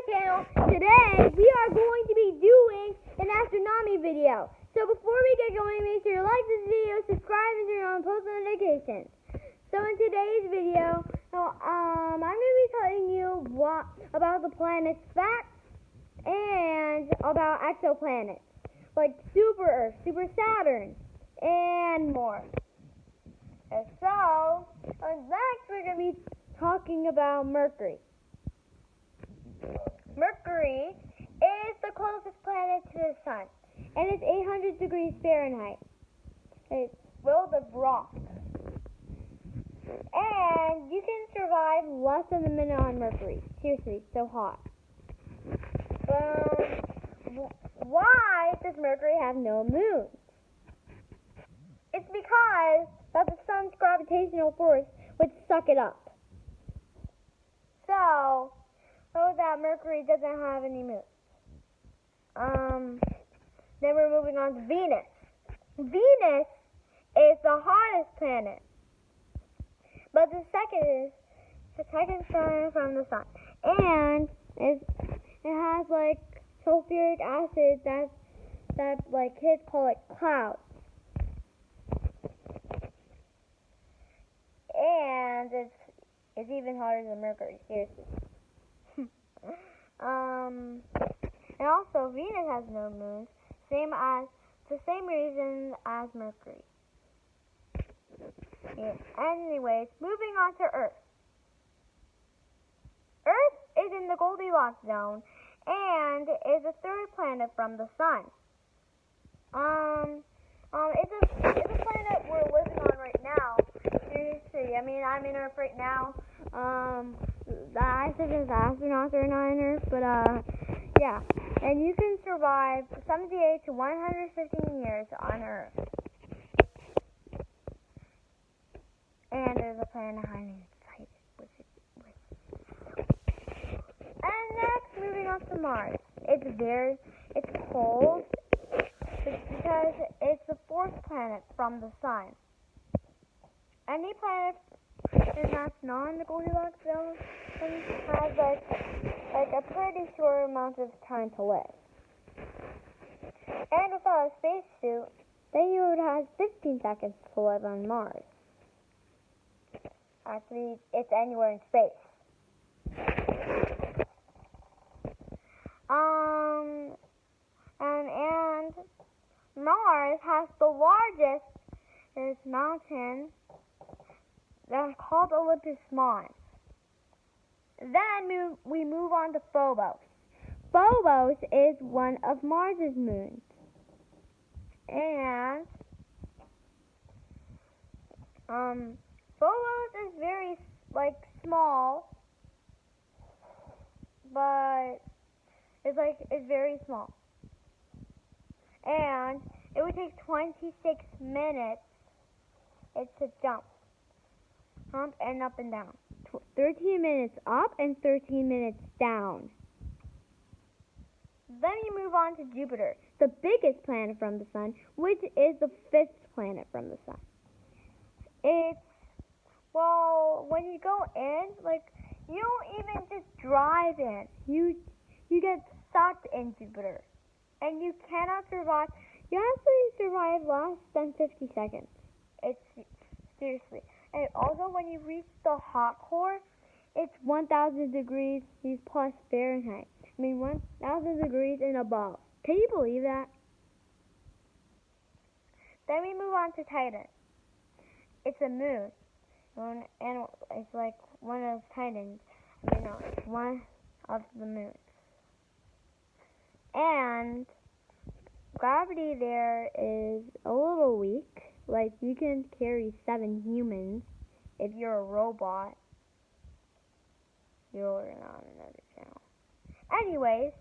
channel. Today we are going to be doing an astronomy video. So before we get going, make sure you like this video, subscribe, and turn on post notifications. So in today's video, I'm going to be telling you about the planet's facts and about exoplanets, like Super Earth, Super Saturn, and more. And so, next we're going to be talking about Mercury. Mercury is the closest planet to the Sun, and it's 800 degrees Fahrenheit. It's filled with rock. And you can survive less than a minute on Mercury. Seriously, it's so hot. Why does Mercury have no moons? It's because that the Sun's gravitational force would suck it up. So that Mercury doesn't have any moons. Then we're moving on to Venus. Venus is the hottest planet, but the second planet from the Sun, and it has like sulfuric acid that like kids call it clouds, and it's even hotter than Mercury. Seriously. And also Venus has no moons, the same reason as Mercury. Yeah. Anyways, moving on to Earth. Earth is in the Goldilocks zone and is the third planet from the Sun. It's a planet we're living on right now. Seriously, I mean, I'm in Earth right now. I said as astronauts are not in Earth, but yeah. And you can survive 78 to 115 years on Earth. And there's a planet I'm excited with. And next, moving on to Mars. It's cold because it's the fourth planet from the Sun. Any planet that's not in the Goldilocks zone has like a pretty short amount of time to live. And without a spacesuit, then you would have 15 seconds to live on Mars. Actually, it's anywhere in space. And Mars has the largest mountain that's called Olympus Mons. Then we move on to Phobos. Phobos is one of Mars's moons. And Phobos is very small, but it's very small. And it would take 26 minutes to jump and up and down. 13 minutes up and 13 minutes down. Then you move on to Jupiter, the biggest planet from the Sun, which is the fifth planet from the Sun. When you go in, you don't even just drive in. You get sucked in Jupiter. And you cannot survive. You actually survive less than 50 seconds. Seriously. And also, when you reach the hot core, it's 1,000 degrees plus Fahrenheit. 1,000 degrees and above. Can you believe that? Then we move on to Titan. It's a moon. And it's like one of Titans. It's one of the moons. And gravity there is a little weak. You can carry 7 humans if you're a robot. You're on another channel. Anyways,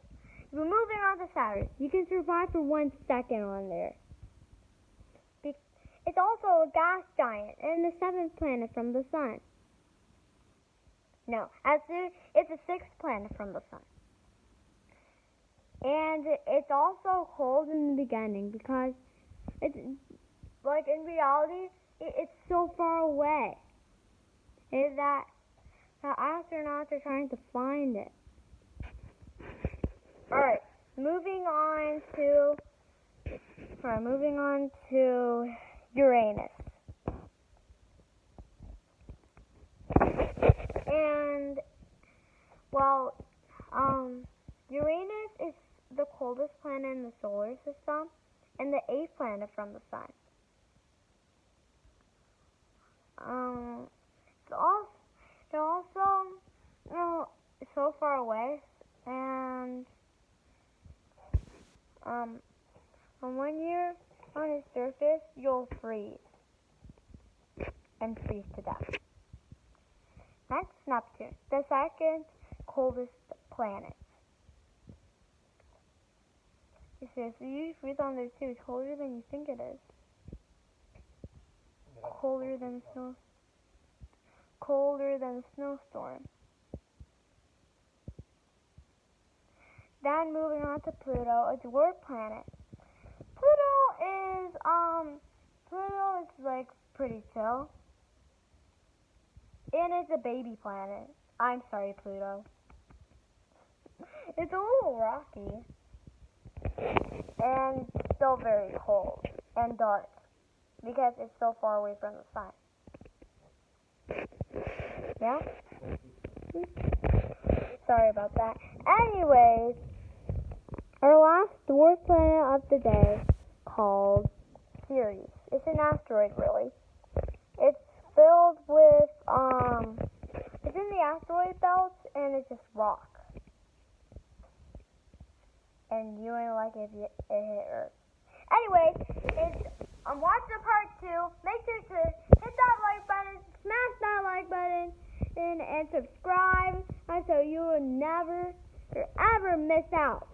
we're moving on to Saturn. You can survive for 1 second on there. It's also a gas giant and the 7th planet from the Sun. No, actually, it's the 6th planet from the Sun. And it's also cold in the beginning because it's in reality, it's so far away. Is that astronauts are trying to find it. Alright, moving on to Uranus. And, well, Uranus is the coldest planet in the solar system and the 8th planet from the sun. It's also so far away, and when you're on its surface, you'll freeze to death. Next, Neptune, the second coldest planet. So you freeze on there too. It's colder than you think it is. Colder than a snowstorm. Then moving on to Pluto, a dwarf planet. Pluto is like pretty chill. And it's a baby planet. I'm sorry, Pluto. It's a little rocky. And still very cold and dark because it's so far away from the sun. Yeah? Sorry about that. Anyways, our last dwarf planet of the day, called Ceres. It's an asteroid, really. It's filled with, it's in the asteroid belt, and it's just rock. And you ain't like it if it hit Earth. Anyway, watch the part 2. Make sure to hit that like button, smash that like button, and subscribe, so you will never or ever miss out